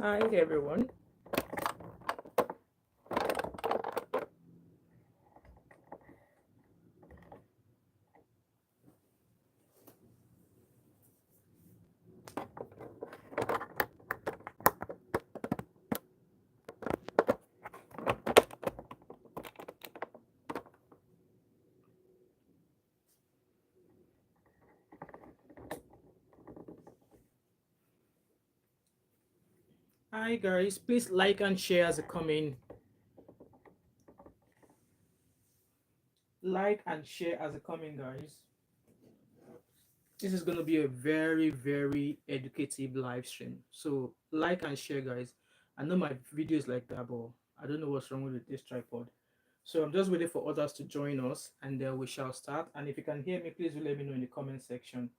Hi everyone. Hi guys, please like and share as you come in. Like and share as you come in, guys. This is going to be a very educative live stream. So like and share, guys. I know my video is like that, but I don't know what's wrong with this tripod. So I'm just waiting for others to join us, and then we shall start. And if you can hear me, please do let me know in the comment section.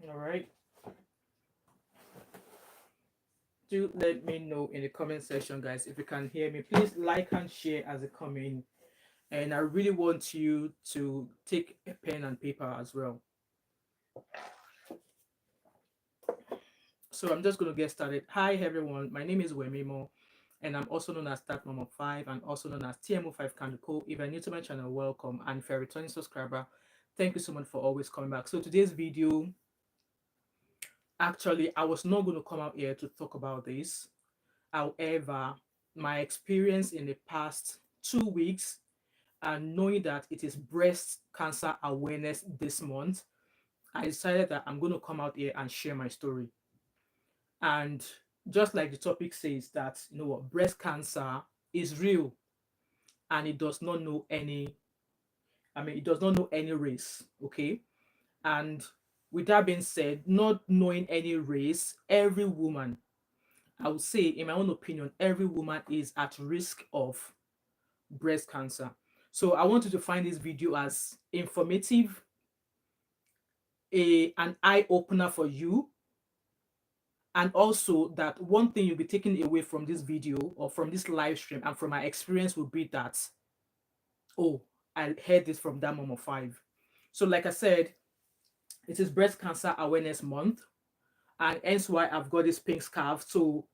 All right. Do let me know in the comment section, guys, if you can hear me. Please like and share as you come in. And I really want you to take a pen and paper as well. So I'm just going to get started. Hi everyone, my name is Wemimo, and I'm also known as Thatmumof5 and also known as TMO5 Kanduko. If you're new to my channel, welcome, and if you're a returning subscriber, thank you so much for always coming back. So today's video, actually, I was not going to come out here to talk about this. However, my experience in the past 2 weeks, and knowing that it is breast cancer awareness this month, I decided that I'm going to come out here and share my story. And just like the topic says, that you know what, breast cancer is real, and it does not know any, it does not know any race. Okay. And with that being said, not knowing any race, every woman, I would say, in my own opinion, every woman is at risk of breast cancer. So I want you to find this video as informative, an eye opener for you, and also that one thing you'll be taking away from this video or from this live stream and from my experience will be that, oh, I heard this from that mom of five. So like I said, it is breast cancer awareness month, and hence why I've got this pink scarf. So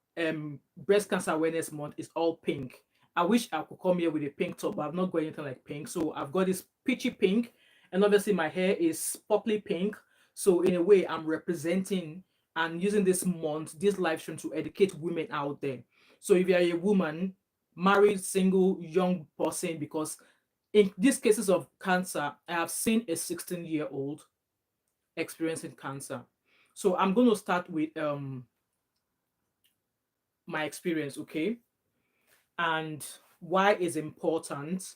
breast cancer awareness month is all pink. I wish I could come here with a pink top, but I've not got anything like pink. So I've got this peachy pink, and obviously my hair is purpley pink. So in a way, I'm representing and using this month, this live stream, to educate women out there. So if you're a woman, married, single, young person, because in these cases of cancer, I have seen a 16-year-old experiencing cancer. So I'm going to start with my experience, okay? And why is important?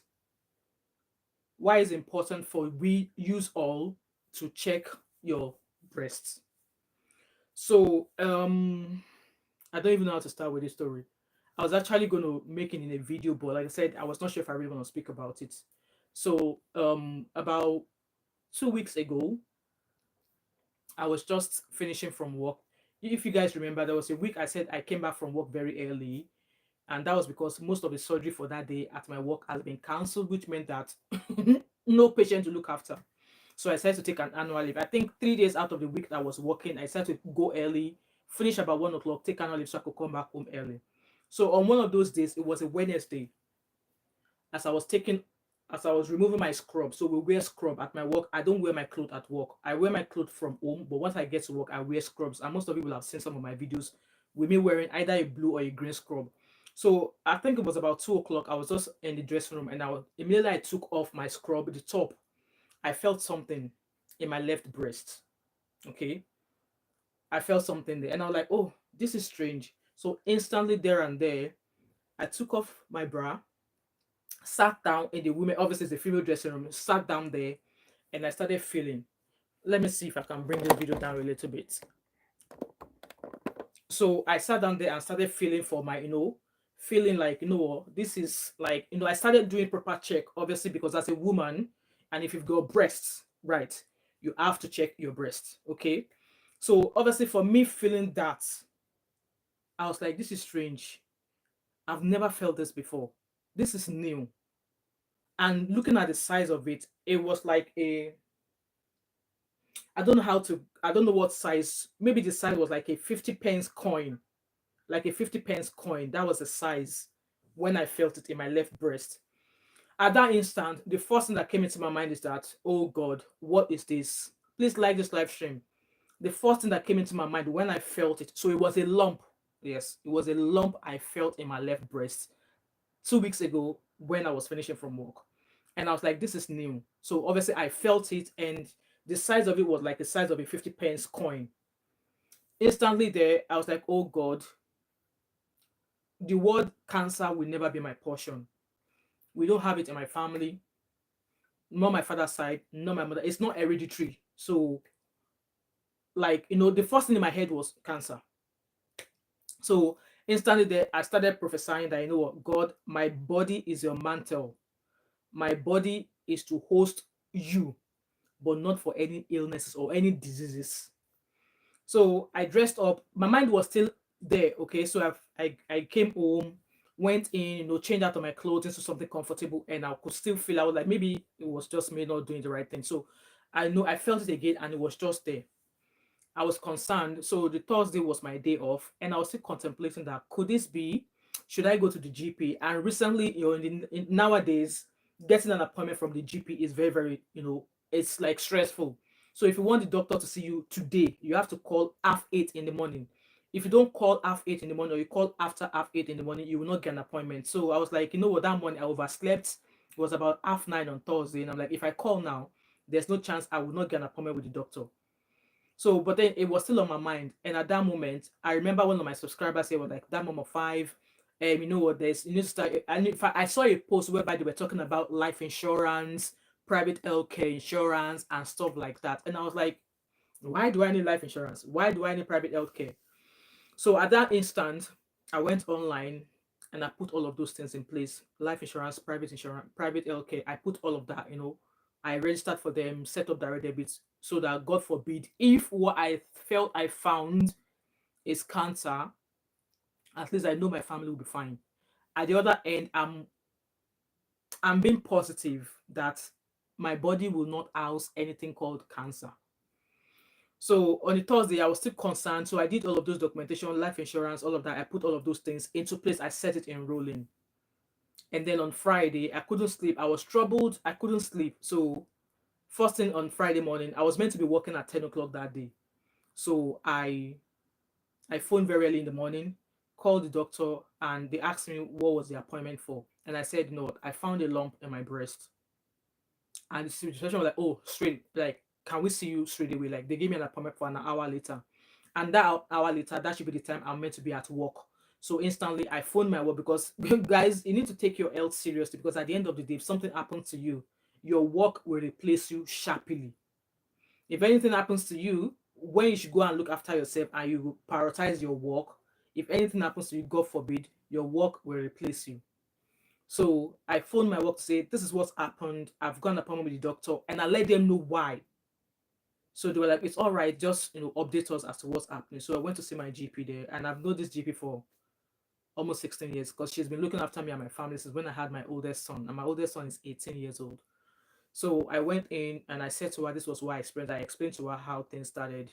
Why is important for we use all to check your breasts? So I don't even know how to start with this story. I was actually going to make it in a video, but like I said, I was not sure if I really want to speak about it. So about 2 weeks ago, I was just finishing from work. If you guys remember, there was a week I said I came back from work very early, and that was because most of the surgery for that day at my work has been cancelled, which meant that no patient to look after. So I decided to take an annual leave. I think 3 days out of the week that I was working, I decided to go early, finish about 1 o'clock, take annual leave so I could come back home early. So on one of those days, it was a Wednesday, as I was taking as I was removing my scrub. So we wear scrub at my work. I don't wear my clothes at work. I wear my clothes from home, but once I get to work, I wear scrubs. And most of you will have seen some of my videos with me wearing either a blue or a green scrub. So I think it was about 2 o'clock. I was just in the dressing room, and immediately I took off my scrub, the top. I felt something in my left breast. Okay. I felt something there. And I was like, oh, this is strange. So instantly there and there, I took off my bra, sat down in the women, obviously it's the female dressing room, sat down there, and I started feeling. Let me see if I can bring this video down a little bit. So I sat down there and started feeling for my, feeling like, this is like, I started doing proper check, obviously, because as a woman, and if you've got breasts, right, you have to check your breasts, okay? So obviously for me feeling that, I was like, this is strange. I've never felt this before. This is new. And looking at the size of it, it was like I don't know what size, maybe the size was like a 50 pence coin. like a 50 pence coin. That was the size when I felt it in my left breast. At that instant, the first thing that came into my mind is that, oh God, what is this? Please like this live stream. The first thing that came into my mind when I felt it, so it was a lump. Yes, it was a lump I felt in my left breast 2 weeks ago when I was finishing from work. And I was like, this is new. So obviously I felt it, and the size of it was like the size of a 50 pence coin. Instantly there, I was like, oh God, the word cancer will never be my portion. We don't have it in my family, not my father's side, not my mother. It's not hereditary. So, like, the first thing in my head was cancer. So instantly there, I started prophesying that, what, God, my body is your mantle. My body is to host you, but not for any illnesses or any diseases. So I dressed up. My mind was still there. Okay, so I came home, went in, changed out of my clothes into something comfortable, and I could still feel. I was like, maybe it was just me not doing the right thing. So I know I felt it again, and it was just there. I was concerned. So the Thursday was my day off, and I was still contemplating that, could this be? Should I go to the GP? And recently, nowadays, getting an appointment from the GP is very, very, it's like stressful. So if you want the doctor to see you today, you have to call half 8 in the morning. If you don't call half 8 in the morning, or you call after half 8 in the morning, you will not get an appointment. So I was like, you know what, that morning I overslept. It was about half 9 on Thursday, and I'm like, if I call now, there's no chance I will not get an appointment with the doctor. So, but then it was still on my mind. And at that moment, I remember one of my subscribers said, was like, that mom of five, you know what, there's, you need to start. And in fact, I saw a post whereby they were talking about life insurance, private healthcare insurance, and stuff like that. And I was like, why do I need life insurance? Why do I need private healthcare? So at that instant, I went online and I put all of those things in place. Life insurance, private healthcare. I put all of that, I registered for them, set up direct debits so that, God forbid, if what I felt I found is cancer, at least I know my family will be fine. At the other end, I'm being positive that my body will not house anything called cancer. So on the Thursday, I was still concerned. So I did all of those documentation, life insurance, all of that. I put all of those things into place. I set it in rolling. And then on Friday, I couldn't sleep. I was troubled. I couldn't sleep. So first thing on Friday morning, I was meant to be working at 10 o'clock that day. So I phoned very early in the morning, called the doctor, and they asked me what was the appointment for. And I said, no, I found a lump in my breast. And the situation was like, oh, straight, like, can we see you straight away? Like, they gave me an appointment for an hour later. And that hour later, that should be the time I'm meant to be at work. So instantly, I phoned my work because, guys, you need to take your health seriously, because at the end of the day, if something happens to you, your work will replace you sharply. If anything happens to you, when you should go and look after yourself and you prioritize your work, if anything happens to you, God forbid, your work will replace you. So I phoned my work to say, this is what's happened. I've got an appointment with the doctor, and I let them know why. So they were like, it's all right, just update us as to what's happening. So I went to see my GP there, and I've known this GP for almost 16 years, because she's been looking after me and my family since when I had my oldest son. And my oldest son is 18 years old. So I went in and I said to her, this was what I experienced. I explained to her how things started.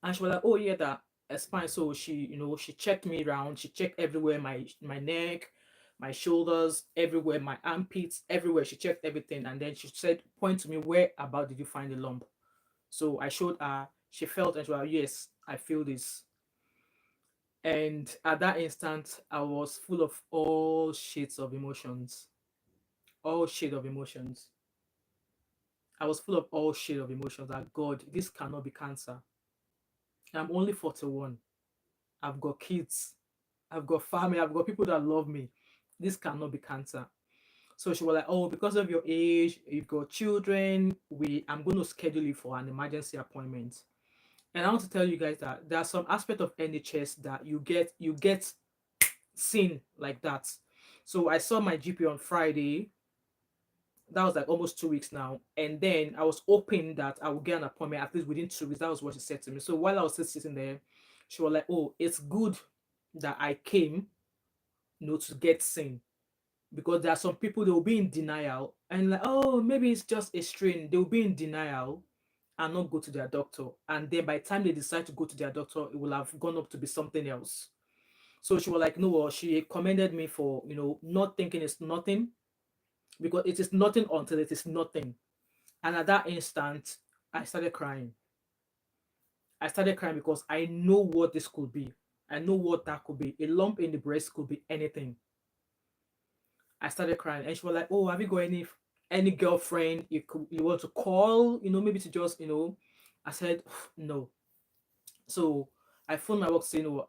And she was like, oh yeah, that's fine. So she checked me around. She checked everywhere, my neck, my shoulders, everywhere, my armpits, everywhere. She checked everything. And then she said, point to me, where about did you find the lump? So I showed her. She felt, and she was like, yes, I feel this. And at that instant, I was full of all shades of emotions. All shade of emotions. I was full of all shade of emotions. That, God, this cannot be cancer. I'm only 41. I've got kids. I've got family. I've got people that love me. This cannot be cancer. So she was like, oh, because of your age, you've got children, I'm going to schedule you for an emergency appointment. And I want to tell you guys that there are some aspect of NHS that you get seen like that. So I saw my GP on Friday. That was like almost 2 weeks now. And then I was hoping that I would get an appointment at least within 2 weeks. That was what she said to me. So while I was still sitting there, she was like, oh, it's good that I came, to get seen. Because there are some people, they will be in denial and like, oh, maybe it's just a strain. They will be in denial and not go to their doctor. And then by the time they decide to go to their doctor, it will have gone up to be something else. So she was like, no, well, she commended me for, not thinking it's nothing, because it is nothing until it is nothing. And at that instant, I started crying. I started crying because I know what this could be. I know what that could be. A lump in the breast could be anything. I started crying, and she was like, "Oh, have you got any girlfriend you want to call? Maybe to just I said, "No." So I phoned my work saying, "Oh,"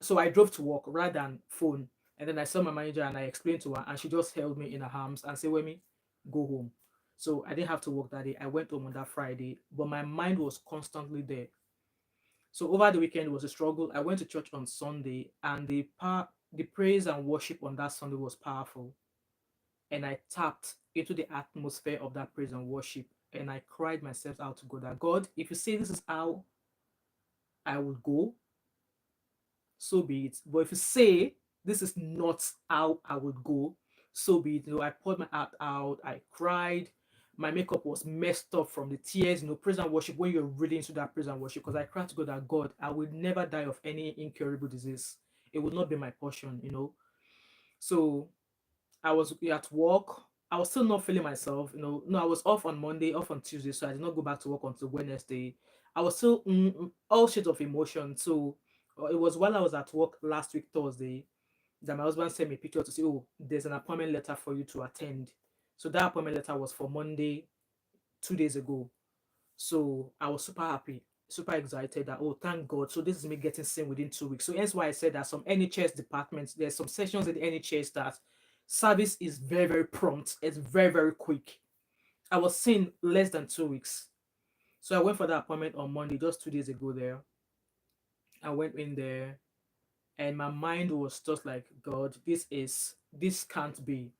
so I drove to work rather than phone, and then I saw my manager and I explained to her, and she just held me in her arms and said, "Wemi, go home." So I didn't have to work that day. I went home on that Friday, but my mind was constantly there. So over the weekend it was a struggle. I went to church on Sunday, and the praise and worship on that Sunday was powerful. And I tapped into the atmosphere of that praise and worship, and I cried myself out to God, that God, if you say this is how I would go, so be it. But if you say this is not how I would go, so be it. I poured my heart out, I cried. My makeup was messed up from the tears, praise and worship. When you're really into that praise and worship, because I cried to God that God, I will never die of any incurable disease. It would not be my portion. So I was at work. I was still not feeling myself. No, I was off on Monday, off on Tuesday, so I did not go back to work until Wednesday. I was still all shades of emotion. So it was while I was at work last week, Thursday, that my husband sent me a picture to say, "Oh, there's an appointment letter for you to attend." So that appointment letter was for Monday, 2 days ago. So I was super happy, super excited that, oh, thank God. So this is me getting seen within 2 weeks. So hence why I said that some NHS departments, there's some sections in the NHS that service is very, very prompt. It's very, very quick. I was seen less than 2 weeks. So I went for that appointment on Monday, just 2 days ago there. I went in there, and my mind was just like, God, this can't be.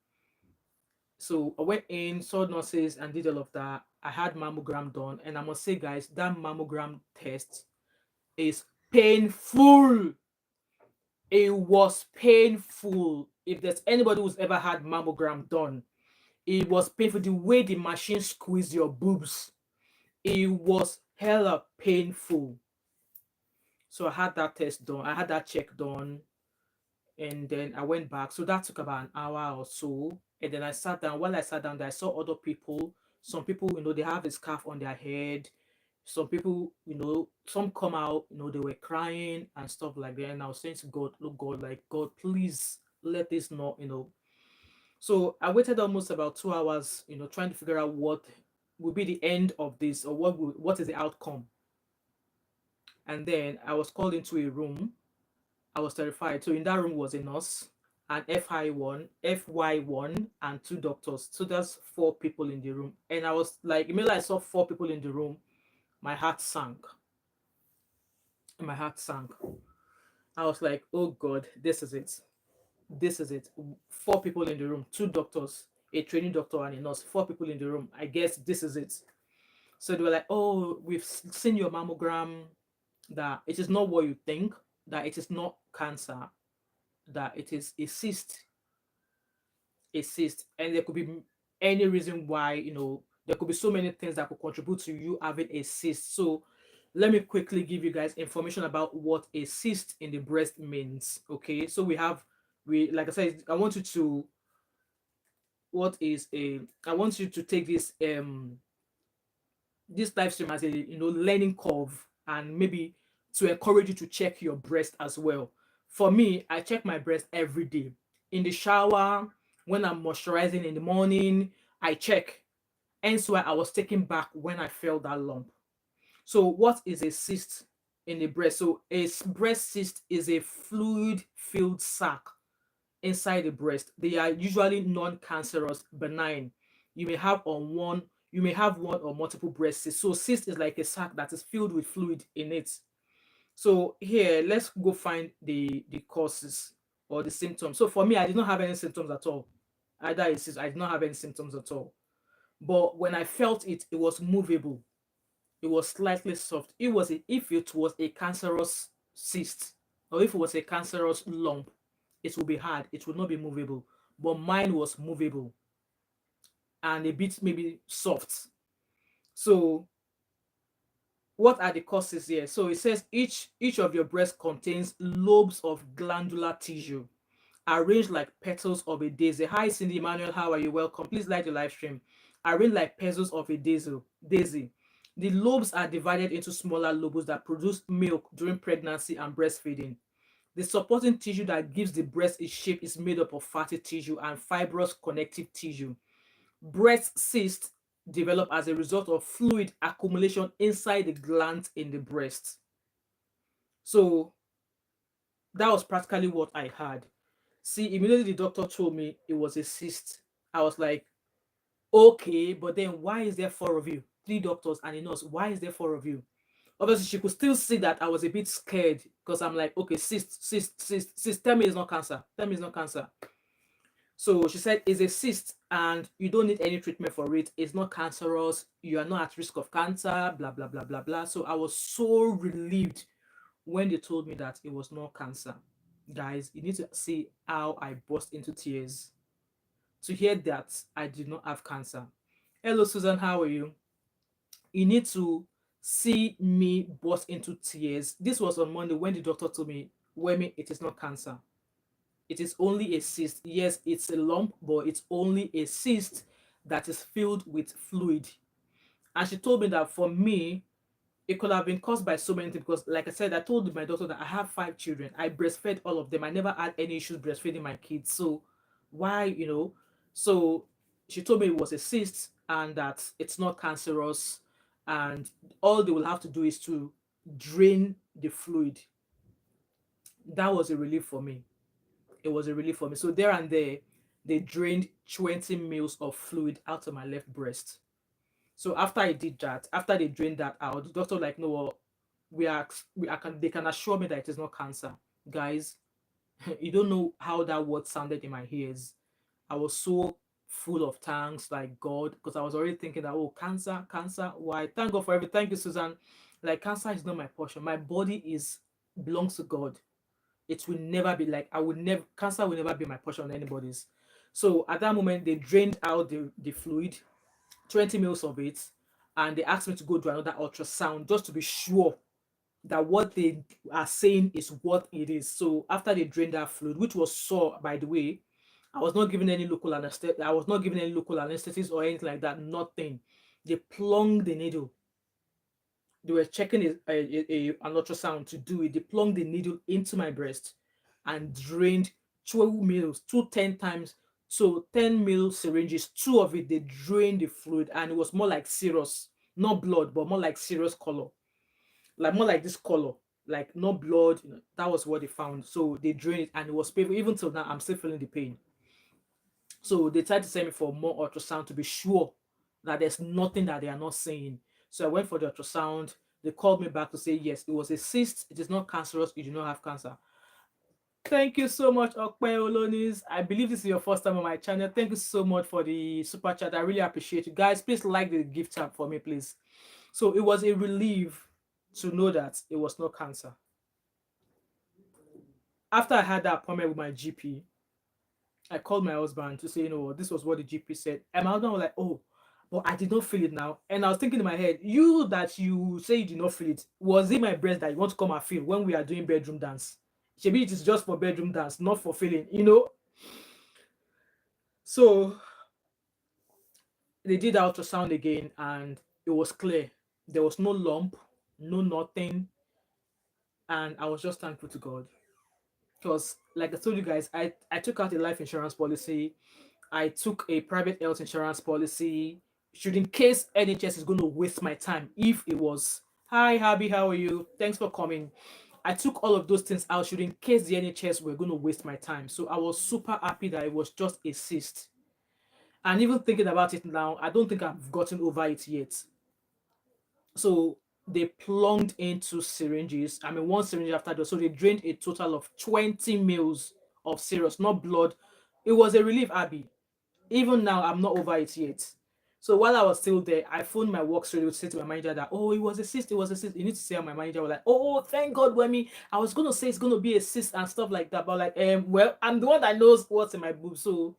So I went in, saw nurses, and did all of that. I had mammogram done, and I must say, guys, that mammogram test is painful. It was painful. If there's anybody who's ever had mammogram done, it was painful. The way the machine squeezed your boobs, it was hella painful. So I had that test done. I had that check done, and then I went back. So that took about an hour or so. And then I sat down. While I sat down, I saw other people. Some people, they have a scarf on their head. Some people, some come out, they were crying and stuff like that. And I was saying to God, look, God, like, God, please let this not. So I waited almost about 2 hours, trying to figure out what will be the end of this, or what is the outcome. And then I was called into a room. I was terrified. So in that room was a nurse, an FY1, and two doctors. So that's four people in the room. And I was like, immediately I saw four people in the room, my heart sank. My heart sank. I was like, oh God, this is it. This is it. Four people in the room, two doctors, a training doctor, and a nurse. Four people in the room. I guess this is it. So they were like, oh, we've seen your mammogram, that it is not what you think, that it is not cancer, that it is a cyst, and there could be any reason why, there could be so many things that could contribute to you having a cyst. So let me quickly give you guys information about what a cyst in the breast means. Okay, so we like I said, I want you to take this live stream as a learning curve, and maybe to encourage you to check your breast as well. For me, I check my breast every day. In the shower, when I'm moisturizing in the morning, I check. Hence why I was taken back when I felt that lump. So what is a cyst in the breast? So breast cyst is a fluid filled sac inside the breast. They are usually non-cancerous, benign. You may have one or multiple breast cysts. So cyst is like a sac that is filled with fluid in it. So here, let's go find the causes or the symptoms. So for me, I did not have any symptoms at all. Either it's cyst, I did not have any symptoms at all. But when I felt it, it was movable. It was slightly soft. If it was a cancerous cyst, or if it was a cancerous lump, it would be hard. It would not be movable. But mine was movable and a bit maybe soft. So what are the causes here? So it says each of your breasts contains lobes of glandular tissue arranged like petals of a daisy. Hi Cindy Emmanuel, how are you? Welcome. Please like the live stream. Arranged like petals of a daisy. The lobes are divided into smaller lobes that produce milk during pregnancy and breastfeeding. The supporting tissue that gives the breast its shape is made up of fatty tissue and fibrous connective tissue. Breast cysts develop as a result of fluid accumulation inside the glands in the breast. So that was practically what I had. See, immediately the doctor told me it was a cyst. I was like, okay, but then why is there four of you? Three doctors and a nurse. Why is there four of you? Obviously, she could still see that I was a bit scared because I'm like, okay, cyst. Tell me it's not cancer. Tell me it's not cancer. So she said it's a cyst and you don't need any treatment for it. It's not cancerous. You are not at risk of cancer, blah, blah, blah, blah, blah. So I was so relieved when they told me that it was not cancer. Guys, you need to see how I burst into tears to hear that I did not have cancer. Hello, Susan, how are you? You need to see me burst into tears. This was on Monday when the doctor told me, Wemi, it is not cancer. It is only a cyst. Yes, it's a lump, but it's only a cyst that is filled with fluid. And she told me that for me, it could have been caused by so many things because, like I said, I told my doctor that I have 5 children. I breastfed all of them. I never had any issues breastfeeding my kids. So why, So she told me it was a cyst and that it's not cancerous, and all they will have to do is to drain the fluid. That was a relief for me. It was a relief for me. So there and there, they drained 20 mils of fluid out of my left breast. So after I did that, after they drained that out, the doctor like, no, they can assure me that it is not cancer. Guys, you don't know how that word sounded in my ears. I was so full of thanks, like God, because I was already thinking that, oh, cancer, why? Thank God for everything. Thank you, Susan. Like, cancer is not my portion. My body is belongs to God. It will never be like, I would never, cancer will never be my portion on anybody's. So at that moment, they drained out the fluid, 20 mils of it, and they asked me to go do another ultrasound just to be sure that what they are saying is what it is. So after they drained that fluid, which was sore, by the way, I was not given any local anesthetic. I was not given any local anesthetic or anything like that. Nothing. They plugged the needle. They were checking an ultrasound to do it. They plugged the needle into my breast and drained 12 mils, 10 times. So 10 mil syringes, two of it, they drained the fluid, and it was more like serous, not blood, but more like serous color, like more like this color, like not blood. That was what they found. So they drained it, and it was painful. Even till now, I'm still feeling the pain. So they tried to send me for more ultrasound to be sure that there's nothing that they are not saying. So I went for the ultrasound. They called me back to say, yes, it was a cyst. It is not cancerous. You do not have cancer. Thank you so much, Okpe Olonis. I believe this is your first time on my channel. Thank you so much for the super chat. I really appreciate you. Guys, please like the gift tab for me, please. So it was a relief to know that it was not cancer. After I had that appointment with my GP, I called my husband to say, this was what the GP said. And my husband was like, oh, but I did not feel it now. And I was thinking in my head, you say you did not feel it. Was it my breast that you want to come and feel when we are doing bedroom dance? Maybe it is just for bedroom dance, not for feeling. So they did the ultrasound again and it was clear. There was no lump, no nothing. And I was just thankful to God. Because like I told you guys, I took out a life insurance policy. I took a private health insurance policy. Should in case NHS is going to waste my time, if it was, hi Happy, how are you? Thanks for coming. I took all of those things out should in case the NHS were going to waste my time. So I was super happy that it was just a cyst. And even thinking about it now, I don't think I've gotten over it yet. So they plugged into syringes. I mean, one syringe after the, so they drained a total of 20 mils of serous, not blood. It was a relief, Abby. Even now, I'm not over it yet. So while I was still there, I phoned my work straight to say to my manager that, oh, it was a cyst, it was a cyst. You need to say, and my manager was like, oh, thank God, Wemi. I was going to say it's going to be a cyst and stuff like that. But like, well, I'm the one that knows what's in my boob. So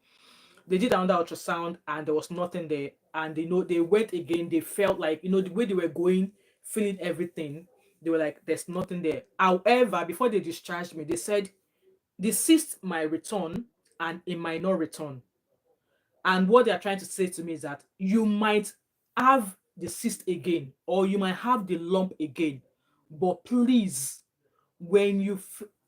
they did another ultrasound and there was nothing there. And they went again. They felt like, the way they were going, feeling everything. They were like, there's nothing there. However, before they discharged me, they said the cyst might return and it might not return. And what they are trying to say to me is that you might have the cyst again, or you might have the lump again. But please, when you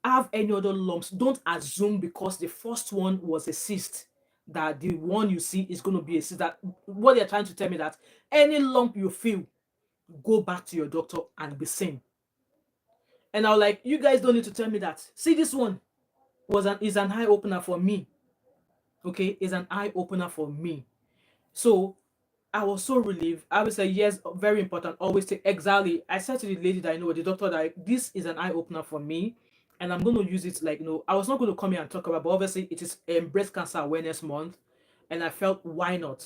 have any other lumps, don't assume because the first one was a cyst that the one you see is going to be a cyst. That what they're trying to tell me, that any lump you feel, go back to your doctor and be seen. And I was like, you guys don't need to tell me that. See, this one is an eye opener for me. Okay, is an eye opener for me. So I was so relieved. I would say yes, very important. Always take exactly. I said to the lady that I know, the doctor, that this is an eye opener for me, and I'm going to use it. Like, I was not going to come here and talk about, but obviously it is Breast Cancer Awareness Month, and I felt why not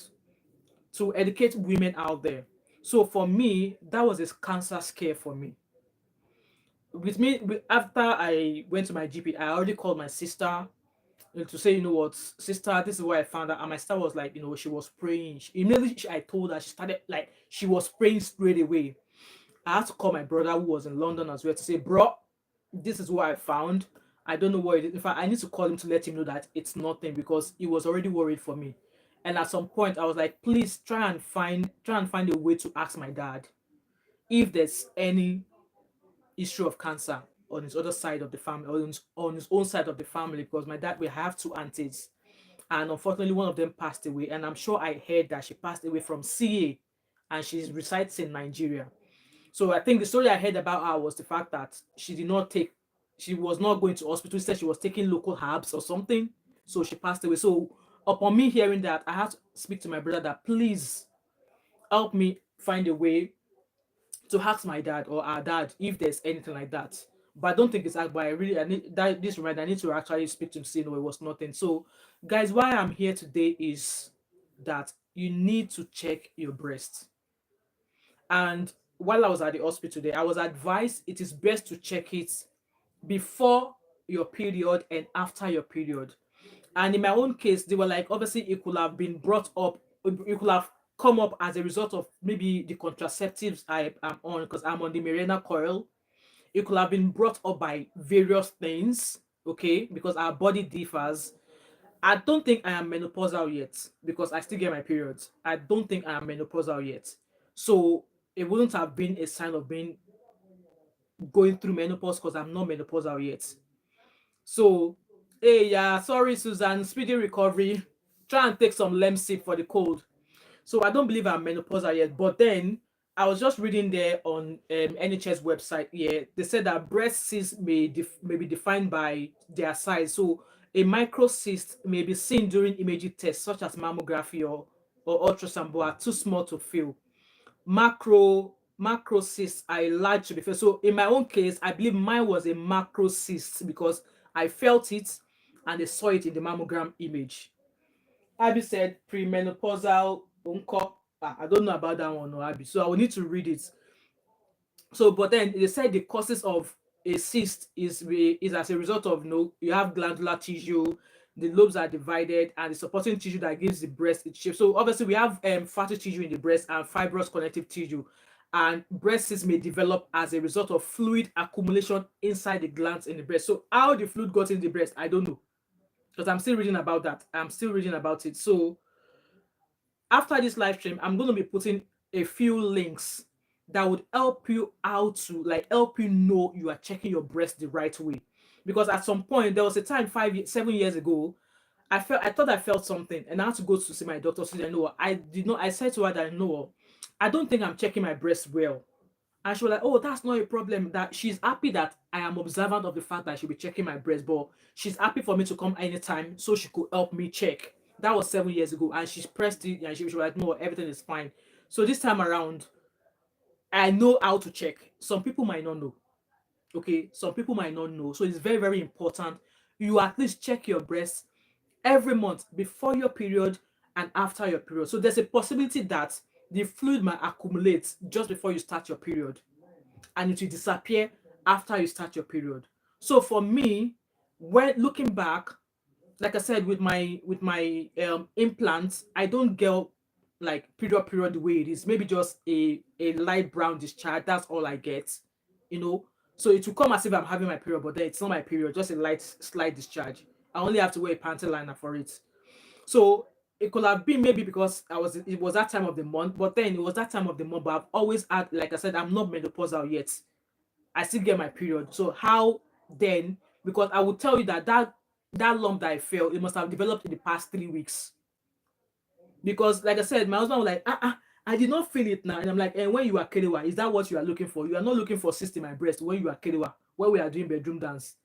to educate women out there. So for me, that was a cancer scare for me. With me, after I went to my GP, I already called my sister to say, what, sister, this is what I found out. And my sister was like, she was praying. Immediately I told her, she started like, she was praying straight away. I had to call my brother who was in London as well to say, bro, this is what I found. I don't know what it is. In fact, I need to call him to let him know that it's nothing, because he was already worried for me. And at some point I was like, please try and find a way to ask my dad if there's any issue of cancer on his other side of the family, or on his own side of the family, because my dad, we have two aunties, and unfortunately one of them passed away, and I'm sure I heard that she passed away from CA, and she resides in Nigeria. So I think the story I heard about her was the fact that she was not going to hospital. Instead, she was taking local herbs or something, so she passed away. So upon me hearing that, I had to speak to my brother that please help me find a way to ask my dad or our dad if there's anything like that. But I don't think it's that. But I need that this reminder. I need to actually speak to him, say no, it was nothing. So, guys, why I'm here today is that you need to check your breast. And while I was at the hospital today, I was advised it is best to check it before your period and after your period. And in my own case, they were like, obviously, it could have been brought up, it could have come up as a result of maybe the contraceptives I am on, because I'm on the Mirena coil. It could have been brought up by various things, okay, because our body differs. I don't think I am menopausal yet, because I still get my periods. I don't think I am menopausal yet. So it wouldn't have been a sign of being going through menopause, because I'm not menopausal yet. So, hey, yeah, sorry, Susan, speedy recovery. Try and take some Lemsip for the cold. So I don't believe I'm menopausal yet. But then I was just reading there on NHS website. Yeah, they said that breast cysts may be defined by their size. So a microcyst may be seen during imaging tests such as mammography or ultrasound, but are too small to feel. Macro cysts are large to be felt. So in my own case, I believe mine was a macro cyst because I felt it and I saw it in the mammogram image. Abby said premenopausal unco. I don't know about that one, no, Abby. So I will need to read it. So, but then they said the causes of a cyst is as a result of, you have glandular tissue, the lobes are divided, and the supporting tissue that gives the breast its shape. So obviously we have fatty tissue in the breast and fibrous connective tissue, and breast cysts may develop as a result of fluid accumulation inside the glands in the breast. So how the fluid got in the breast, I don't know, because I'm still reading about that. I'm still reading about it. So after this live stream, I'm going to be putting a few links that would help you out to help you know you are checking your breast the right way. Because at some point there was a time 7 years ago, I thought I felt something, and I had to go to see my doctor. So I know I did not. I said to her that no, I don't think I'm checking my breast well. And she was like, oh, that's not a problem. That she's happy that I am observant of the fact that she'll be checking my breast, but she's happy for me to come anytime so she could help me check. That was 7 years ago. And she pressed it and she was like, no, everything is fine. So this time around, I know how to check. Some people might not know. Okay. Some people might not know. So it's very, very important. You at least check your breast every month before your period and after your period. So there's a possibility that the fluid might accumulate just before you start your period and it will disappear after you start your period. So for me, when looking back, like I said, with my implants, I don't get like period the way it is. Maybe just a light brown discharge. That's all I get, you know. So it will come as if I'm having my period, but then it's not my period, just a light slight discharge. I only have to wear a panty liner for it. So it could have been maybe because it was that time of the month, but then it was that time of the month. But I've always had, like I said, I'm not menopausal yet. I still get my period. So how then? Because I will tell you that that lump that I felt, it must have developed in the past 3 weeks. Because like I said, my husband was like, I did not feel it now. And I'm like, and when you are kerewa, is that what you are looking for? You are not looking for cyst in my breast when you are kerewa, when we are doing bedroom dance.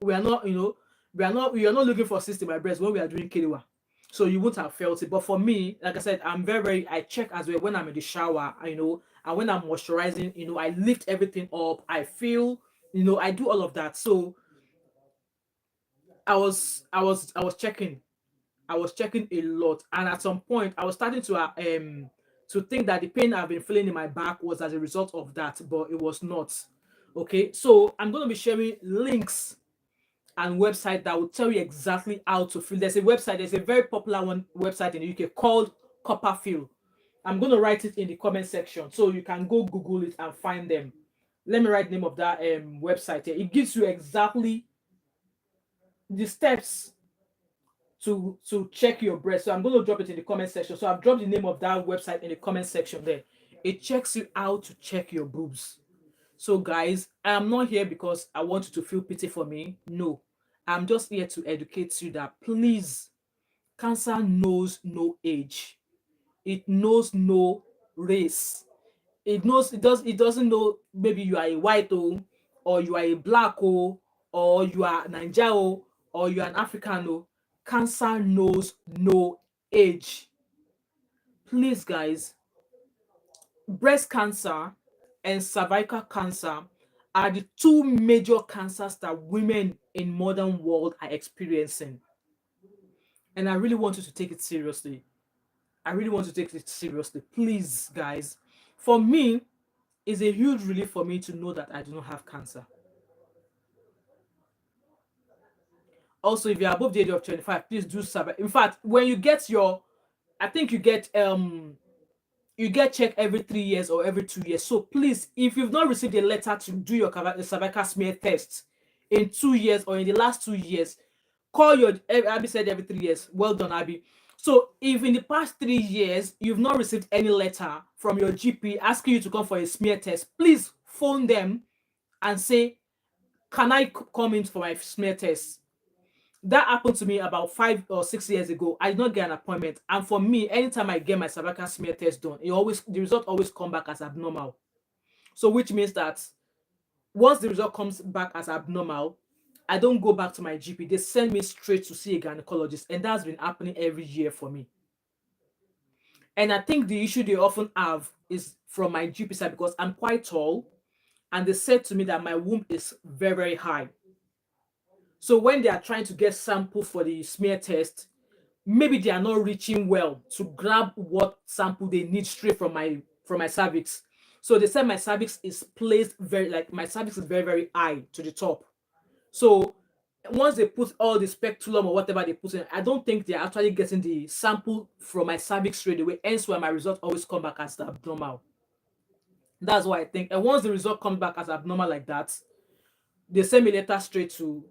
We are not, we are not looking for cyst in my breast when we are doing kerewa. So you won't have felt it. But for me, like I said, I'm very, I check as well when I'm in the shower, and when I'm moisturizing, I lift everything up. I feel, I do all of that. So I was checking. I was checking a lot, and at some point, I was starting to think that the pain I've been feeling in my back was as a result of that, but it was not. Okay, so I'm going to be sharing links and website that will tell you exactly how to feel. There's a very popular one website in the UK called Copperfield. I'm going to write it in the comment section so you can go Google it and find them. Let me write the name of that website here. It gives you exactly the steps to check your breast. So I'm going to drop it in the comment section. So I've dropped the name of that website in the comment section there. It checks you how to check your boobs. So guys, I'm not here because I want you to feel pity for me. No. I'm just here to educate you that please, cancer knows no age. It knows no race. It doesn't know maybe you are a white or you are a black or you are Niger or you are an African Cancer knows no age. Please guys, breast cancer and cervical cancer are the two major cancers that women in modern world are experiencing. And I really want you to take it seriously. I really want to take it seriously. Please, guys. For me, it's a huge relief for me to know that I do not have cancer. Also, if you're above the age of 25, please do survey. In fact, when you get I think you get checked every 3 years or every 2 years. So please, if you've not received a letter to do your cervical smear test in 2 years or in the last 2 years, call your Abby said every 3 years. Well done, Abby. So if in the past 3 years you've not received any letter from your GP asking you to come for a smear test, please phone them and say, can I come in for my smear test? That happened to me about 5 or 6 years ago. I did not get an appointment, and for me, anytime I get my cervical smear test done, the result always come back as abnormal. So which means that once the result comes back as abnormal, I don't go back to my GP. They send me straight to see a gynecologist, and that's been happening every year for me. And I think the issue they often have is from my GP side because I'm quite tall, and they said to me that my womb is very, very high. So when they are trying to get sample for the smear test, maybe they are not reaching well to grab what sample they need straight from my cervix. So they said my cervix is placed my cervix is very, very high to the top. So once they put all the speculum or whatever they put in, I don't think they're actually getting the sample from my cervix straight away. Hence why my result always come back as abnormal. That's what I think. And once the result comes back as abnormal like that, they send me letter straight to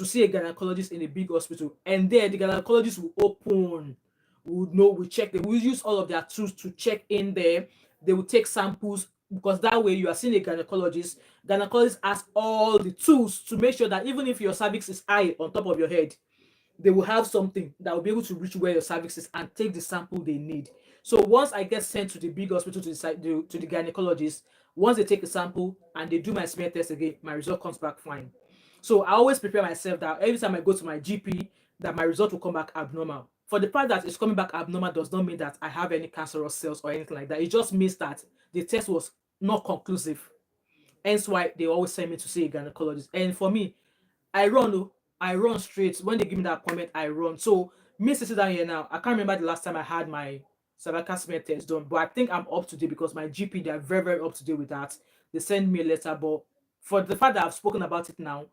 see a gynecologist in a big hospital, and there the gynecologist will open, will check, they will use all of their tools to check in there. They will take samples because that way you are seeing a gynecologist has all the tools to make sure that even if your cervix is high on top of your head, they will have something that will be able to reach where your cervix is and take the sample they need. So once I get sent to the big hospital to the gynecologist, once they take a sample and they do my smear test again, my result comes back fine. So I always prepare myself that every time I go to my GP, that my result will come back abnormal. For the fact that it's coming back abnormal does not mean that I have any cancerous cells or anything like that. It just means that the test was not conclusive. Hence why they always send me to see a gynecologist. And for me, I run, I run straight. When they give me that appointment, I run. So me sitting down here now, I can't remember the last time I had my cervical smear test done, but I think I'm up to date because my GP, they are very, very up to date with that. They send me a letter, but for the fact that I've spoken about it now,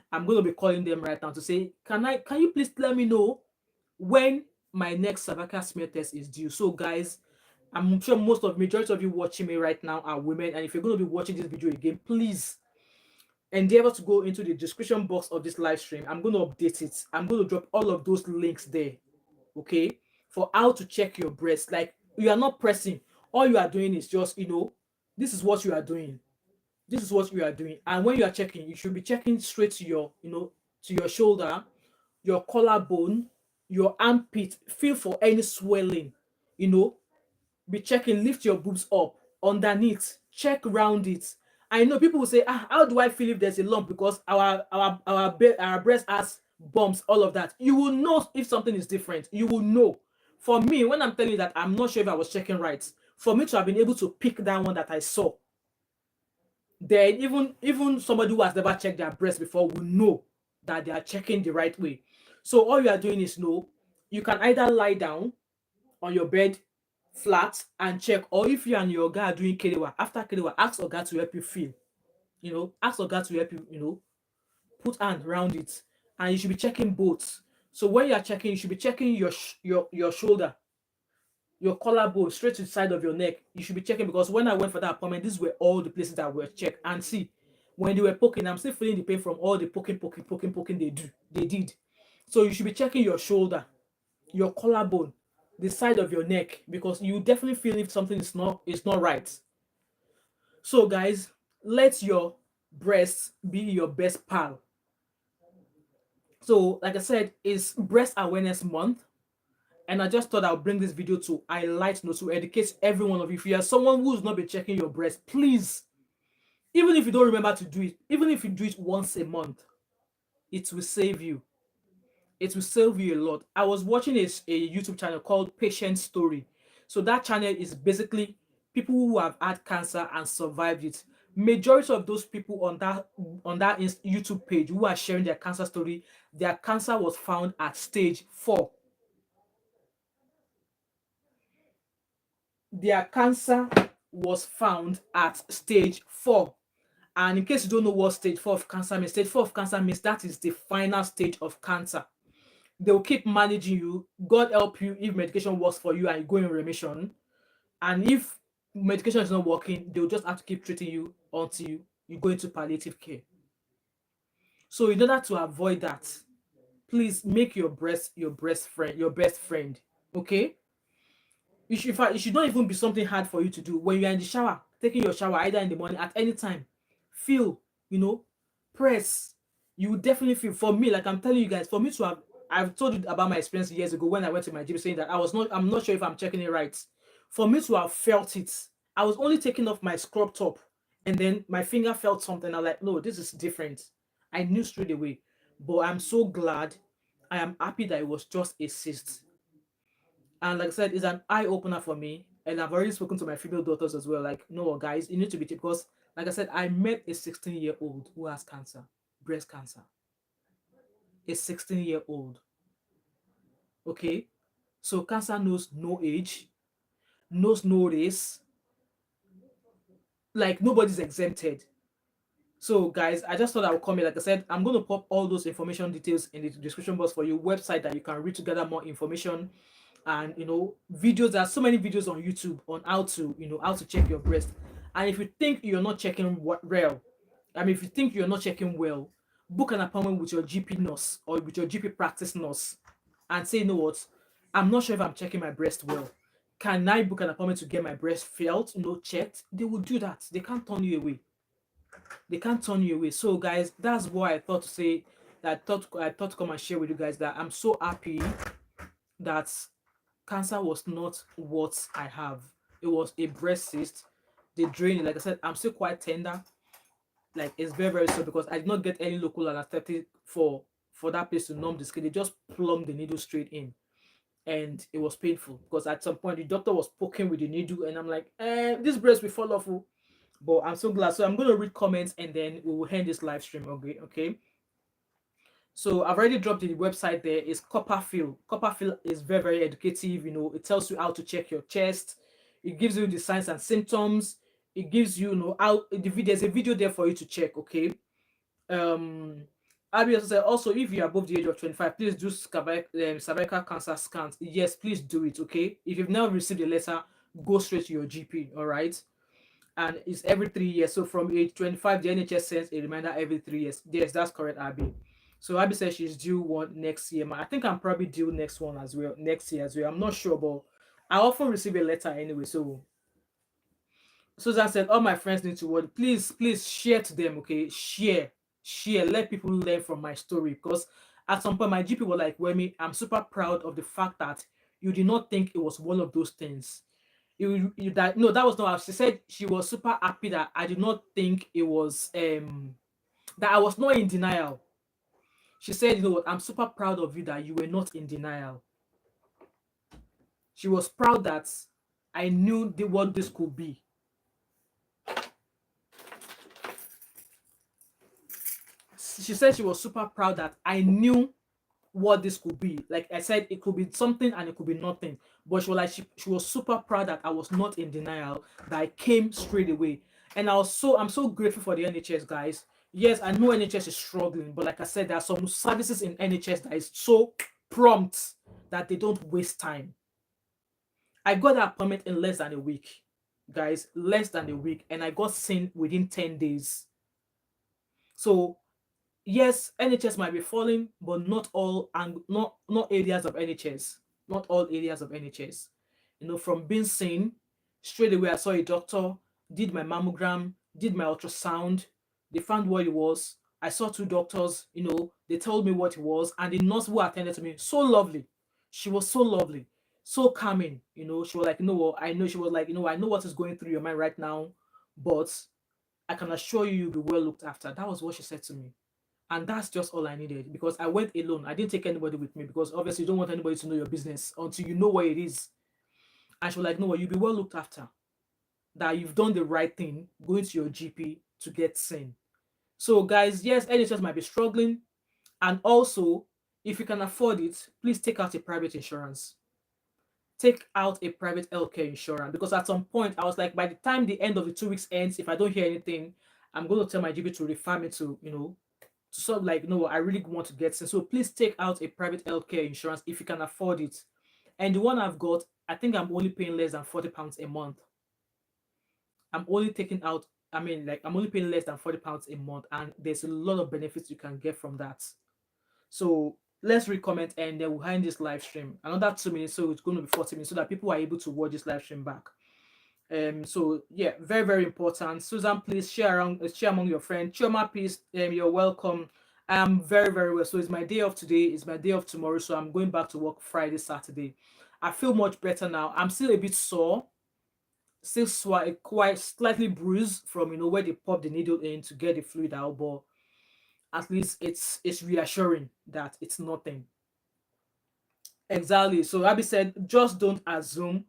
I'm going to be calling them right now to say, can you please let me know when my next cervical smear test is due. So guys, I'm sure most of majority of you watching me right now are women, and if you're going to be watching this video again, please endeavor to go into the description box of this live stream. I'm going to update it. I'm going to drop all of those links there, okay, for how to check your breast. Like, you are not pressing. All you are doing is just, this is what you are doing. This is what you are doing. And when you are checking, you should be checking straight to your, to your shoulder, your collarbone, your armpit. Feel for any swelling, you know, be checking, lift your boobs up underneath, check round it. I know people will say, how do I feel if there's a lump? Because our breast has bumps, all of that. You will know if something is different. You will know. For me, when I'm telling you that I'm not sure if I was checking right, for me to have been able to pick that one that I saw, then even somebody who has never checked their breast before will know that they are checking the right way. So all you are doing is, you can either lie down on your bed flat and check, or if you and your guy are doing kerewa, after kerewa, ask Oga to help you feel. Ask Oga to help you, put hand around it, and you should be checking both. So when you are checking, you should be checking your shoulder, your collarbone, straight to the side of your neck. You should be checking, because when I went for that appointment, these were all the places that were checked. And see, when they were poking, I'm still feeling the pain from all the poking they did. So you should be checking your shoulder, your collarbone, the side of your neck, because you definitely feel if something is not right. So guys, let your breast be your best pal. So like I said, it's breast awareness month, and I just thought I'll bring this video to highlight, to educate every one of you. If you are someone who's not been checking your breast, please, even if you don't remember to do it, even if you do it once a month, it will save you. It will save you a lot. I was watching a YouTube channel called Patient Story. So that channel is basically people who have had cancer and survived it. Majority of those people on that YouTube page who are sharing their cancer story, their cancer was found at stage 4. Their cancer was found at stage 4. And in case you don't know what stage 4 of cancer means, stage 4 of cancer means that is the final stage of cancer. They'll keep managing you. God help you if medication works for you and you go in remission. And if medication is not working, they'll just have to keep treating you until you go into palliative care. So in order to avoid that, please make your best friend. Okay? It should not even be something hard for you to do. When you're in the shower, taking your shower either in the morning, at any time, feel, press. You will definitely feel. For me, like I'm telling you guys, for me to have, I've told you about my experience years ago when I went to my gym, saying that I'm not sure if I'm checking it right. For me to have felt it, I was only taking off my scrub top, and then my finger felt something. I'm like, no, this is different. I knew straight away. But I'm so glad. I am happy that it was just a cyst. And like I said, it's an eye opener for me. And I've already spoken to my female daughters as well. Like, no, guys, you need to be, because, like I said, I met a 16-year-old who has cancer, breast cancer. A 16-year-old. Okay? So cancer knows no age, knows no race. Like, nobody's exempted. So guys, I just thought I would come here. Like I said, I'm going to pop all those information details in the description box for you, website that you can read to gather more information, and videos. There are so many videos on YouTube on how to check your breast. And if you think you're not checking well, if you think you're not checking well, book an appointment with your GP nurse or with your GP practice nurse and say, you know what, I'm not sure if I'm checking my breast well. Can I book an appointment to get my breast felt, checked? They will do that. They can't turn you away. They can't turn you away. So guys, that's why I thought to say that I thought to come and share with you guys that I'm so happy that cancer was not what I have. It was a breast cyst. They drained it. Like I said, I'm still quite tender. Like, it's very, very slow, because I did not get any local anesthetic for that place to numb the skin. They just plumbed the needle straight in. And it was painful, because at some point the doctor was poking with the needle, and I'm like, this breast will fall off. Oh. But I'm so glad. So I'm going to read comments, and then we will end this live stream. Okay. So I've already dropped the website there. It's Copperfield. Copperfield is very, very educative. It tells you how to check your chest. It gives you the signs and symptoms. It gives you, how there's a video there for you to check. Okay. Um, Abby also said, also, if you're above the age of 25, please do cervical cancer scans. Yes, please do it, okay? If you've never received a letter, go straight to your GP, all right? And it's every 3 years. So from age 25, the NHS sends a reminder every 3 years. Yes, that's correct, Abby. So Abby says she's due one next year. I think I'm probably due next one as well, next year as well. I'm not sure, but I often receive a letter anyway. So Susan said, all my friends need to work. Please, please share to them, okay? Share. Let people learn from my story. Because at some point, my GP was like, Wemi, I'm super proud of the fact that you did not think it was one of those things. That no, that was not how she said. She was super happy that I did not think it was that I was not in denial. She said, you know what, I'm super proud of you that you were not in denial. She was proud that I knew what this could be. She said she was super proud that I knew what this could be. Like I said, it could be something and it could be nothing. But she was like she was super proud that I was not in denial, that I came straight away. And I'm so grateful for the NHS, guys. Yes, I know NHS is struggling, but like I said, there are some services in NHS that is so prompt that they don't waste time. I got that appointment in less than a week, guys, less than a week, and I got seen within 10 days. So yes, NHS might be falling, but not all, and not areas of NHS, not all areas of NHS. You know, from being seen, straight away I saw a doctor, did my mammogram, did my ultrasound. They found what it was. I saw two doctors. You know, they told me what it was, and the nurse who attended to me, so lovely. She was so lovely, so calming. You know, she was like, you know what, I know. She was like, you know, I know what is going through your mind right now, but I can assure you, you'll be well looked after. That was what she said to me. And that's just all I needed, because I went alone. I didn't take anybody with me, because obviously you don't want anybody to know your business until you know what it is. And she was like, no, you'll be well looked after. That you've done the right thing, going to your GP to get seen. So guys, yes, NHS might be struggling. And also, if you can afford it, please take out a private insurance. Take out a private healthcare insurance, because at some point I was like, by the time the end of the 2 weeks ends, if I don't hear anything, I'm going to tell my GP to refer me to, you know, to sort of like, no, I really want to get seen. So please take out a private healthcare insurance if you can afford it. And the one I've got, I think I'm only paying less than £40 a month. I'm only taking out, I mean, like, I'm only paying less than £40 a month, and there's a lot of benefits you can get from that. So let's recommend, and then we'll end this live stream. Another 2 minutes, so it's going to be 40 minutes, so that people are able to watch this live stream back. So yeah, very, very important. Susan, please share around, share among your friends. Chioma, please, you're welcome. I'm very, very well. So it's my day off today, it's my day off tomorrow. So I'm going back to work Friday, Saturday. I feel much better now. I'm still a bit sore, still quite slightly bruised from, you know, where they pop the needle in to get the fluid out, but at least it's reassuring that it's nothing. Exactly. So Abby said, just don't assume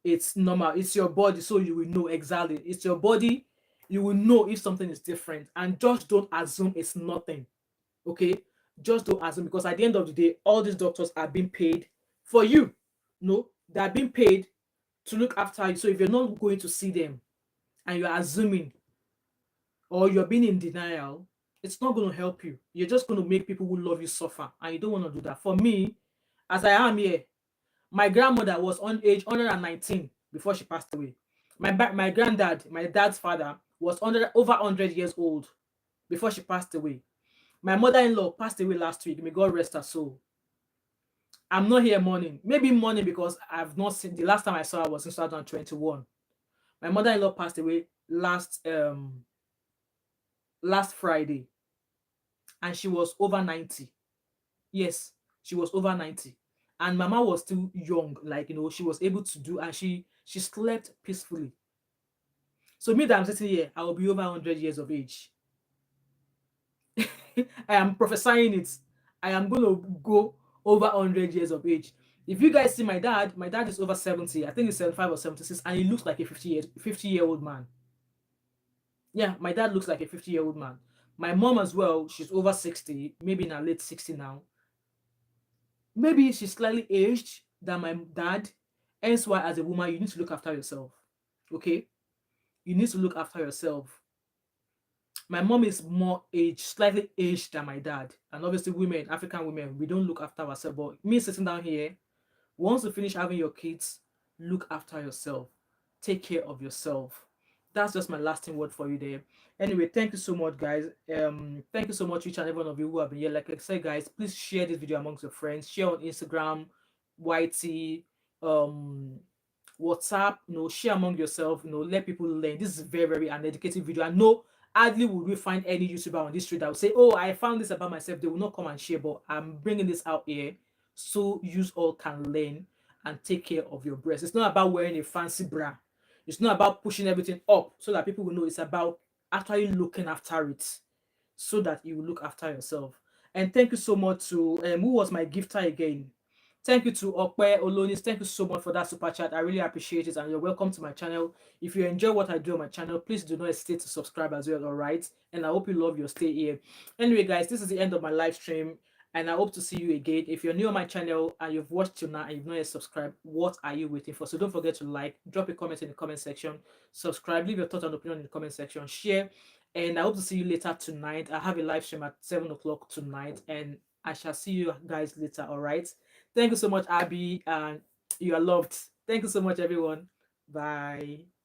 it's normal. It's your body, so you will know. Exactly. It's your body. You will know if something is different, and just don't assume it's nothing. Okay, just don't assume, because at the end of the day, all these doctors are being paid for you. No, they are being paid to look after you. So if you're not going to see them and you're assuming, or you're being in denial, it's not going to help you. You're just going to make people who love you suffer, and you don't want to do that. For me, as I am here, my grandmother was on age 119 before she passed away. My granddad, my dad's father, was over 100 years old before she passed away. My mother-in-law passed away last week. May God rest her soul. I'm not here mourning. Maybe mourning because I've not seen, the last time I saw her was in 2021. My mother-in-law passed away last Friday, and she was over 90. Yes, she was over 90. And mama was still young, like, you know, she was able to do, and she slept peacefully. So me that I'm sitting here, I will be over 100 years of age. I am prophesying it. I am going to go over 100 years of age. If you guys see my dad is over 70. I think he's 75 or 76, and he looks like a 50-year-old man. Yeah, my dad looks like a 50-year-old man. My mom as well, she's over 60, maybe in her late 60 now. Maybe she's slightly aged than my dad. Hence why, as a woman, you need to look after yourself. Okay? You need to look after yourself. My mom is more aged, slightly aged than my dad. And obviously, women, African women, we don't look after ourselves. But me sitting down here, once you finish having your kids, look after yourself. Take care of yourself. That's just my lasting word for you there. Anyway, thank you so much, guys. Thank you so much, each and every one of you who have been here. Like I said, guys, please share this video amongst your friends. Share on Instagram, YT, um, WhatsApp. Share among yourself. Let people learn. This is very, very an educative video. I know hardly would we find any YouTuber on this street that will say, "Oh, I found this about myself." They will not come and share, but I'm bringing this out here so you all can learn and take care of your breast. It's not about wearing a fancy bra. It's not about pushing everything up so that people will know. It's about actually looking after it so that you will look after yourself. And thank you so much to who was my gifter again. Thank you to Okpe Olonis. Thank you so much for that super chat. I really appreciate it. And you're welcome to my channel. If you enjoy what I do on my channel, please do not hesitate to subscribe as well. All right. And I hope you love your stay here. Anyway, guys, this is the end of my live stream. And I hope to see you again. If you're new on my channel and you've watched till now and you've not yet subscribed, what are you waiting for? So don't forget to like, drop a comment in the comment section, subscribe, leave your thoughts and opinion in the comment section, share. And I hope to see you later tonight. I have a live stream at 7 o'clock tonight. And I shall see you guys later. All right. Thank you so much, Abby, and you are loved. Thank you so much, everyone. Bye.